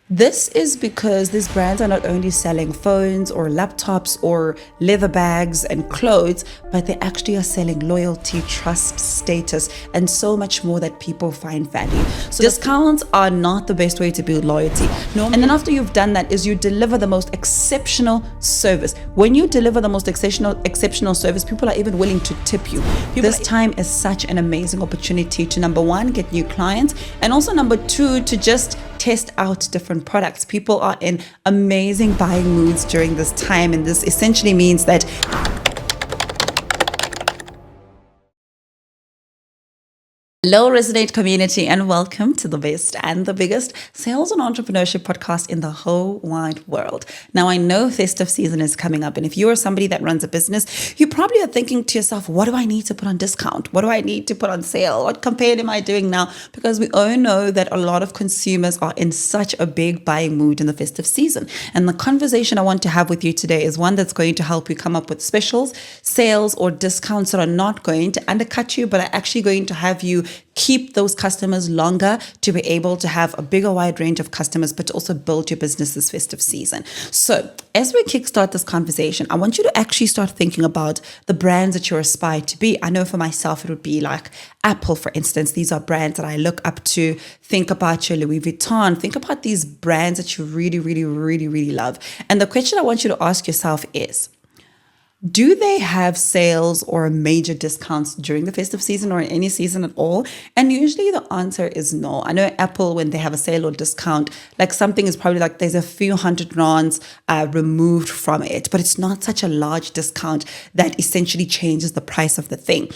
This is because these brands are not only selling phones or laptops or leather bags and clothes, but they actually are selling loyalty, trust, status, and so much more that people find value. So discounts are not the best way to build loyalty. And then after you've done that is you deliver the most exceptional service. When you deliver the most exceptional service, people are even willing to tip you. This time is such an amazing opportunity to, number one, get new clients, and also number two, to just test out different products. People are in amazing buying moods during this time, and this essentially means that hello, Resonate community, and welcome to the best and the biggest sales and entrepreneurship podcast in the whole wide world. Now, I know festive season is coming up, and if you are somebody that runs a business, you probably are thinking to yourself, what do I need to put on discount? What do I need to put on sale? What campaign am I doing now? Because we all know that a lot of consumers are in such a big buying mood in the festive season. And the conversation I want to have with you today is one that's going to help you come up with specials, sales, or discounts that are not going to undercut you, but are actually going to have you keep those customers longer, to be able to have a bigger wide range of customers, but to also build your business this festive season. So as we kickstart this conversation, I want you to actually start thinking about the brands that you aspire to be. I know for myself, it would be like Apple, for instance. These are brands that I look up to. Think about your Louis Vuitton. Think about these brands that you really, really, really, really love. And the question I want you to ask yourself is, do they have sales or major discounts during the festive season or in any season at all? And usually the answer is no. I know Apple, when they have a sale or discount, like something is probably like there's a few hundred rands removed from it, but it's not such a large discount that essentially changes the price of the thing.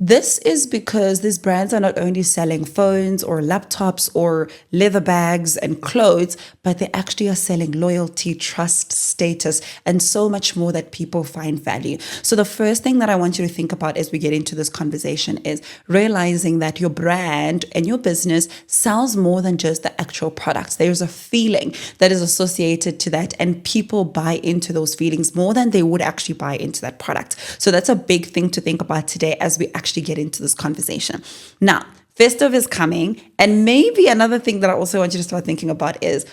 This is because these brands are not only selling phones or laptops or leather bags and clothes, but they actually are selling loyalty, trust, status, and so much more that people find value. So the first thing that I want you to think about as we get into this conversation is realizing that your brand and your business sells more than just the actual products. There's a feeling that is associated to that, and people buy into those feelings more than they would actually buy into that product. So that's a big thing to think about today as we actually get into this conversation. Now, festive is coming, and maybe another thing that I also want you to start thinking about is,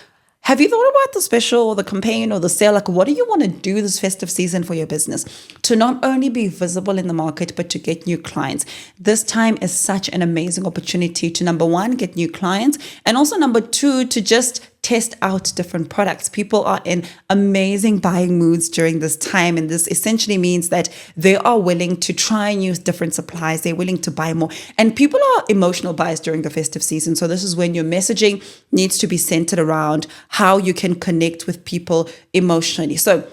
have you thought about the special or the campaign or the sale? Like, what do you want to do this festive season for your business to not only be visible in the market, but to get new clients? This time is such an amazing opportunity to, number one, get new clients, and also number two, to just test out different products. People are in amazing buying moods during this time, and this essentially means that they are willing to try and use different supplies. They're willing to buy more, and people are emotional buyers during the festive season. So this is when your messaging needs to be centered around how you can connect with people emotionally. So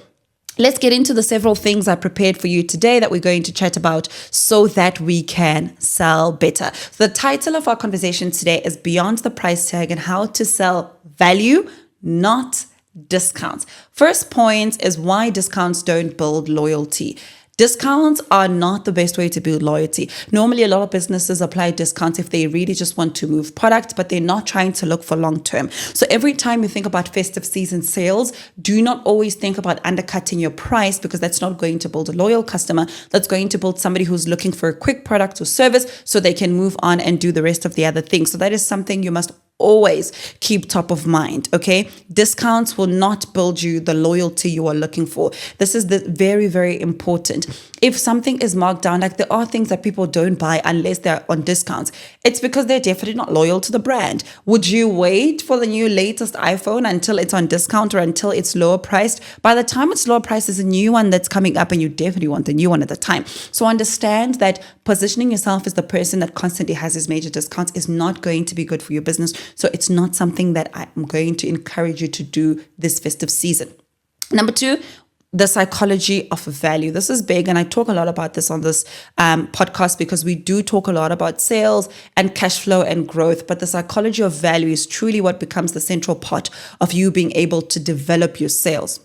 let's get into the several things I prepared for you today that we're going to chat about so that we can sell better. The title of our conversation today is Beyond the Price Tag and How to Sell Value, Not Discounts. First point is why discounts don't build loyalty. Discounts are not the best way to build loyalty. Normally, a lot of businesses apply discounts if they really just want to move product, but they're not trying to look for long term. So every time you think about festive season sales, do not always think about undercutting your price, because that's not going to build a loyal customer. That's going to build somebody who's looking for a quick product or service so they can move on and do the rest of the other things. So that is something you must always keep top of mind, okay? Discounts will not build you the loyalty you are looking for. This is very, very important. If something is marked down, like there are things that people don't buy unless they're on discounts, it's because they're definitely not loyal to the brand. Would you wait for the new latest iPhone until it's on discount or until it's lower priced? By the time it's lower priced, there's a new one that's coming up and you definitely want the new one at the time. So understand that positioning yourself as the person that constantly has these major discounts is not going to be good for your business. So it's not something that I'm going to encourage you to do this festive season. Number two, the psychology of value. This is big, and I talk a lot about this on this podcast because we do talk a lot about sales and cash flow and growth, but the psychology of value is truly what becomes the central part of you being able to develop your sales.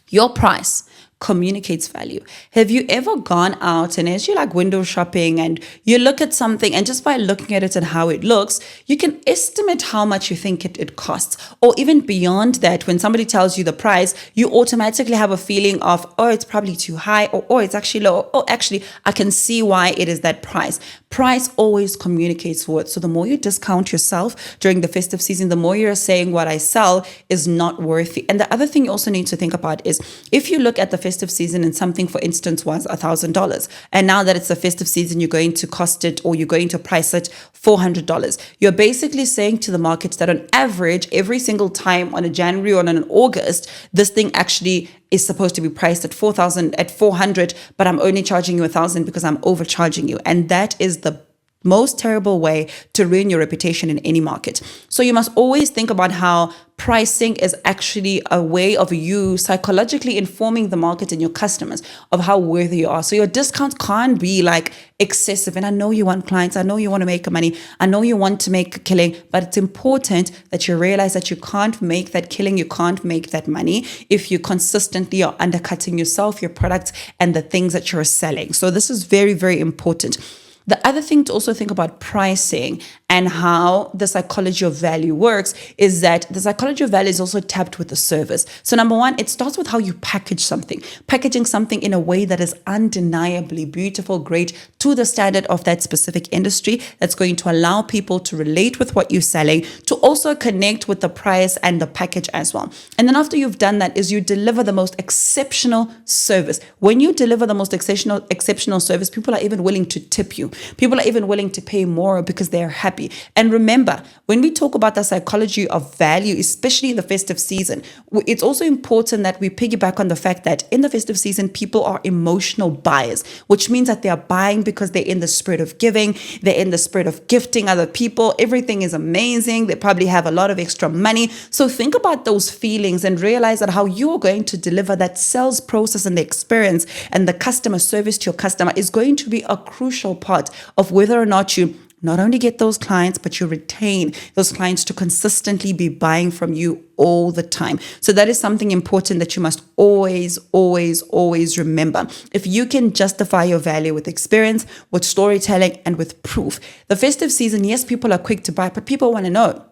Your price communicates value. Have you ever gone out and as you're like window shopping and you look at something and just by looking at it and how it looks, you can estimate how much you think it costs? Or even beyond that, when somebody tells you the price, you automatically have a feeling of, oh, it's probably too high, or oh, it's actually low. Oh, actually, I can see why it is that price. Price always communicates worth. So the more you discount yourself during the festive season, the more you're saying what I sell is not worthy. And the other thing you also need to think about is if you look at the festive season and something, for instance, was $1,000, and now that it's the festive season, you're going to cost it or you're going to price it $400. You're basically saying to the market that on average, every single time on a January or on an August, this thing actually is supposed to be priced at 400, but I'm only charging you 1,000 because I'm overcharging you. And that is the most terrible way to ruin your reputation in any market. So you must always think about how pricing is actually a way of you psychologically informing the market and your customers of how worthy you are. So your discounts can't be like excessive. And I know you want clients. I know you want to make money. I know you want to make a killing, but it's important that you realize that you can't make that killing. You can't make that money if you consistently are undercutting yourself, your products, and the things that you're selling. So this is very, very important. The other thing to also think about pricing and how the psychology of value works is that the psychology of value is also tapped with the service. So number one, it starts with how you package something, packaging something in a way that is undeniably beautiful, great, to the standard of that specific industry that's going to allow people to relate with what you're selling, to also connect with the price and the package as well. And then after you've done that is you deliver the most exceptional service. When you deliver the most exceptional service, people are even willing to tip you. People are even willing to pay more because they're happy. And remember, when we talk about the psychology of value, especially in the festive season, it's also important that we piggyback on the fact that in the festive season, people are emotional buyers, which means that they are buying because they're in the spirit of giving, they're in the spirit of gifting other people. Everything is amazing. They probably have a lot of extra money. So think about those feelings and realize that how you are going to deliver that sales process and the experience and the customer service to your customer is going to be a crucial part of whether or not you not only get those clients, but you retain those clients to consistently be buying from you all the time. So that is something important that you must always, always, always remember. If you can justify your value with experience, with storytelling, and with proof. The festive season, yes, people are quick to buy, but people want to know,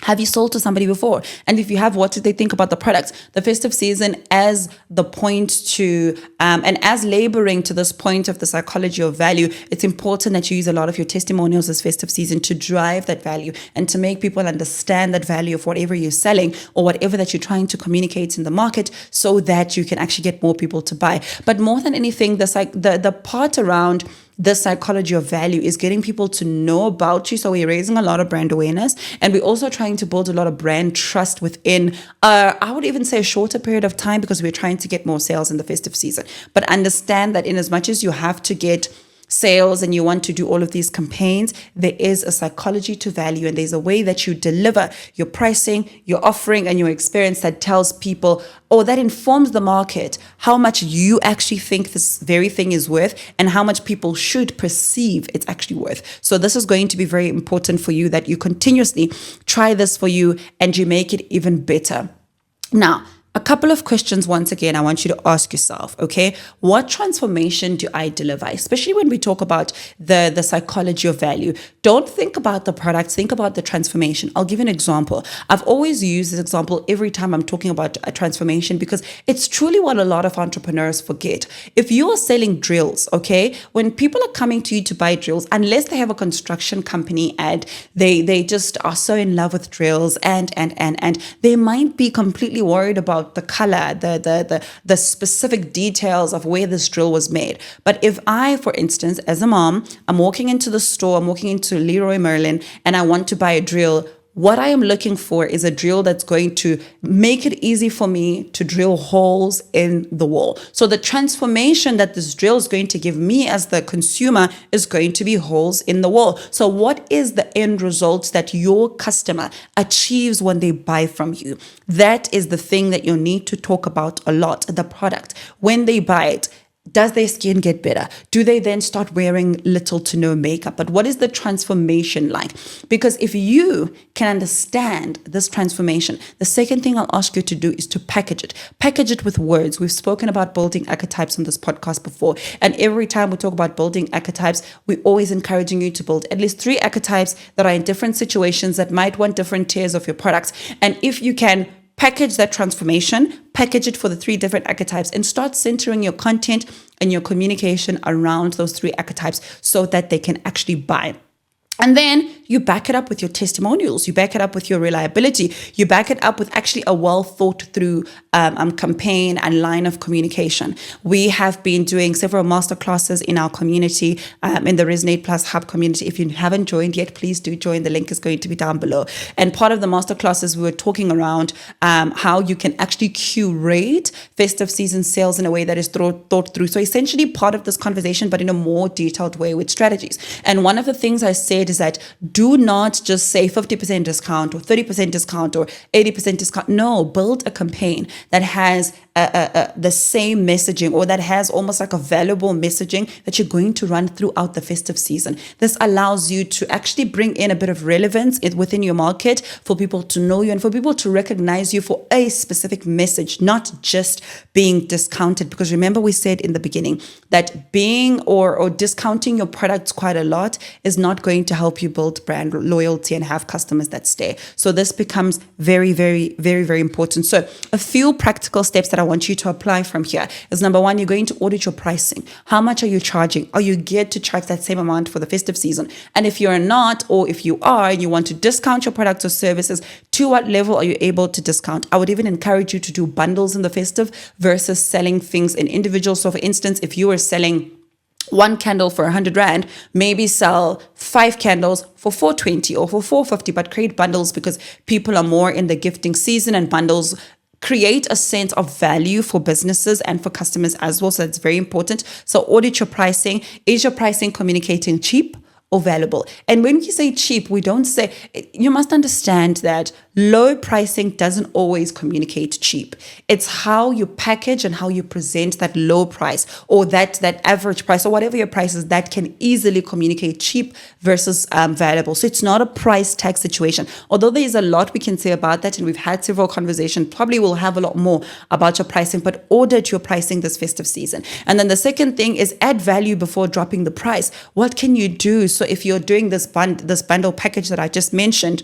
have you sold to somebody before? And if you have, what did they think about the products? The festive season as the point to, and as laboring to this point of the psychology of value, it's important that you use a lot of your testimonials this festive season to drive that value and to make people understand that value of whatever you're selling or whatever that you're trying to communicate in the market so that you can actually get more people to buy. But more than anything, the part around the psychology of value is getting people to know about you. So we're raising a lot of brand awareness and we're also trying to build a lot of brand trust within, I would even say a shorter period of time because we're trying to get more sales in the festive season. But understand that in as much as you have to get sales and you want to do all of these campaigns, there is a psychology to value and there's a way that you deliver your pricing, your offering and your experience that tells people or that informs the market how much you actually think this very thing is worth and how much people should perceive it's actually worth. So this is going to be very important for you that you continuously try this for you and you make it even better. Now, a couple of questions, once again, I want you to ask yourself, okay, what transformation do I deliver? Especially when we talk about the psychology of value. Don't think about the products, think about the transformation. I'll give you an example. I've always used this example every time I'm talking about a transformation because it's truly what a lot of entrepreneurs forget. If you are selling drills, okay, when people are coming to you to buy drills, unless they have a construction company and they just are so in love with drills and they might be completely worried about the color, the specific details of where this drill was made. But if I, for instance, as a mom, I'm walking into the store, I'm walking into Leroy Merlin, and I want to buy a drill, what I am looking for is a drill that's going to make it easy for me to drill holes in the wall. So the transformation that this drill is going to give me as the consumer is going to be holes in the wall. So what is the end result that your customer achieves when they buy from you? That is the thing that you need to talk about a lot, the product. When they buy it, does their skin get better? Do they then start wearing little to no makeup? But what is the transformation like? Because if you can understand this transformation, the second thing I'll ask you to do is to package it. Package it with words. We've spoken about building archetypes on this podcast before. And every time we talk about building archetypes, we're always encouraging you to build at least 3 archetypes that are in different situations that might want different tiers of your products. And if you can package that transformation, package it for the 3 different archetypes, and start centering your content and your communication around those 3 archetypes so that they can actually buy. And then you back it up with your testimonials. You back it up with your reliability. You back it up with actually a well thought through campaign and line of communication. We have been doing several masterclasses in our community, in the Resonate Plus Hub community. If you haven't joined yet, please do join. The link is going to be down below. And part of the masterclasses, we were talking around how you can actually curate festive season sales in a way that is thought through. So essentially part of this conversation, but in a more detailed way with strategies. And one of the things I said is that do not just say 50% discount or 30% discount or 80% discount. No, build a campaign that has the same messaging, or that has almost like a valuable messaging that you're going to run throughout the festive season. This allows you to actually bring in a bit of relevance within your market, for people to know you and for people to recognize you for a specific message, not just being discounted. Because remember, we said in the beginning that being or discounting your products quite a lot is not going to help you build brand loyalty and have customers that stay. So this becomes very, very, very, very important. So a few practical steps that I want you to apply from here is, number 1, you're going to audit your pricing. How much are you charging? Are you geared to charge that same amount for the festive season? And if you're not, or if you are and you want to discount your products or services, to what level are you able to discount? I would even encourage you to do bundles in the festive versus selling things in individuals. So for instance, if you were selling 1 candle for 100 Rand, maybe sell 5 candles for 420 or for 450, but create bundles, because people are more in the gifting season, and bundles create a sense of value for businesses and for customers as well. So that's very important. So audit your pricing. Is your pricing communicating cheap or valuable? And when we say cheap, we don't say, you must understand that low pricing doesn't always communicate cheap. It's how you package and how you present that low price, or that average price, or whatever your price is, that can easily communicate cheap versus valuable. So it's not a price tag situation. Although there is a lot we can say about that, and we've had several conversations, probably we'll have a lot more about your pricing, but audit your pricing this festive season. And then the second thing is add value before dropping the price. What can you do? So if you're doing this bundle package that I just mentioned,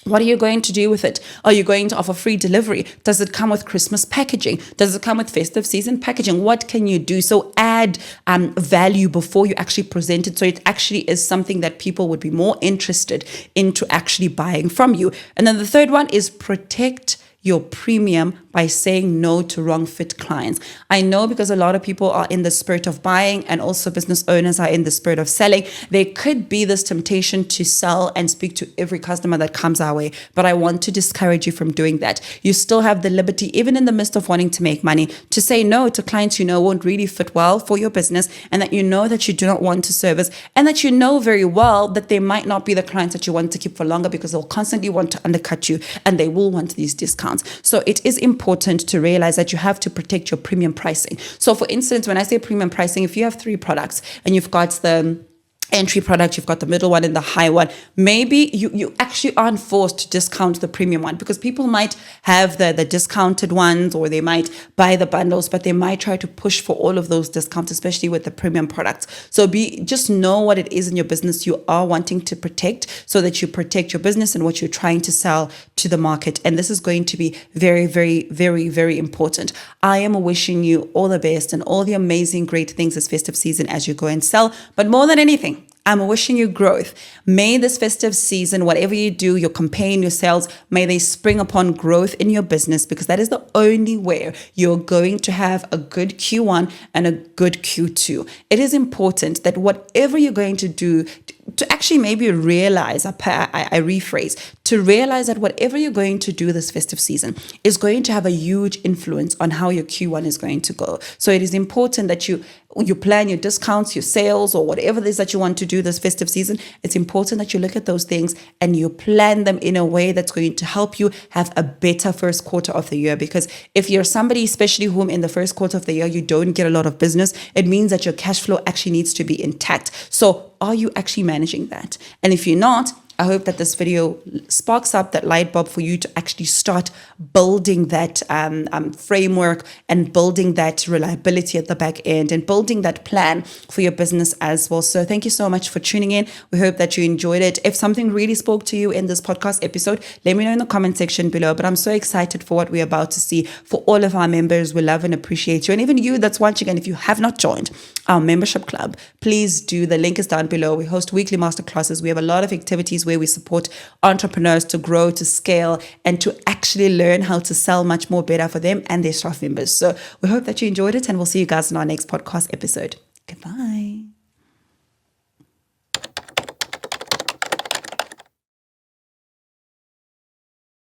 what are you going to do with it? Are you going to offer free delivery? Does it come with Christmas packaging? Does it come with festive season packaging? What can you do? So add value before you actually present it, so it actually is something that people would be more interested into actually buying from you. And then the third one is protect your premium by saying no to wrong fit clients. I know, because a lot of people are in the spirit of buying, and also business owners are in the spirit of selling. There could be this temptation to sell and speak to every customer that comes our way, but I want to discourage you from doing that. You still have the liberty, even in the midst of wanting to make money, to say no to clients you know won't really fit well for your business, and that you know that you do not want to service, and that you know very well that they might not be the clients that you want to keep for longer, because they'll constantly want to undercut you and they will want these discounts. So it is important to realize that you have to protect your premium pricing. So for instance, when I say premium pricing, if you have 3 products and you've got the entry product, you've got the middle one and the high one, maybe you actually aren't forced to discount the premium one, because people might have the discounted ones, or they might buy the bundles, but they might try to push for all of those discounts, especially with the premium products. So just know what it is in your business you are wanting to protect, so that you protect your business and what you're trying to sell to the market. And this is going to be very, very, very, very important. I am wishing you all the best and all the amazing, great things this festive season as you go and sell. But more than anything, I'm wishing you growth. May this festive season, whatever you do, your campaign, your sales, may they spring upon growth in your business, because that is the only way you're going to have a good Q1 and a good Q2. It is important that whatever you're going to do, to actually maybe realize, I rephrase, to realize that whatever you're going to do this festive season is going to have a huge influence on how your Q1 is going to go. So it is important that you plan your discounts, your sales, or whatever it is that you want to do this festive season. It's important that you look at those things and you plan them in a way that's going to help you have a better first quarter of the year. Because if you're somebody, especially whom in the first quarter of the year you don't get a lot of business, it means that your cash flow actually needs to be intact. So are you actually managing that? And if you're not, I hope that this video sparks up that light bulb for you to actually start building that framework and building that reliability at the back end and building that plan for your business as well. So thank you so much for tuning in. We hope that you enjoyed it. If something really spoke to you in this podcast episode, let me know in the comment section below. But I'm so excited for what we're about to see for all of our members. We love and appreciate you. And even you that's watching, and if you have not joined our membership club, please do. The link is down below. We host weekly masterclasses. We have a lot of activities where we support entrepreneurs to grow, to scale, and to actually learn how to sell much more better for them and their staff members. So we hope that you enjoyed it, and we'll see you guys in our next podcast episode. Goodbye.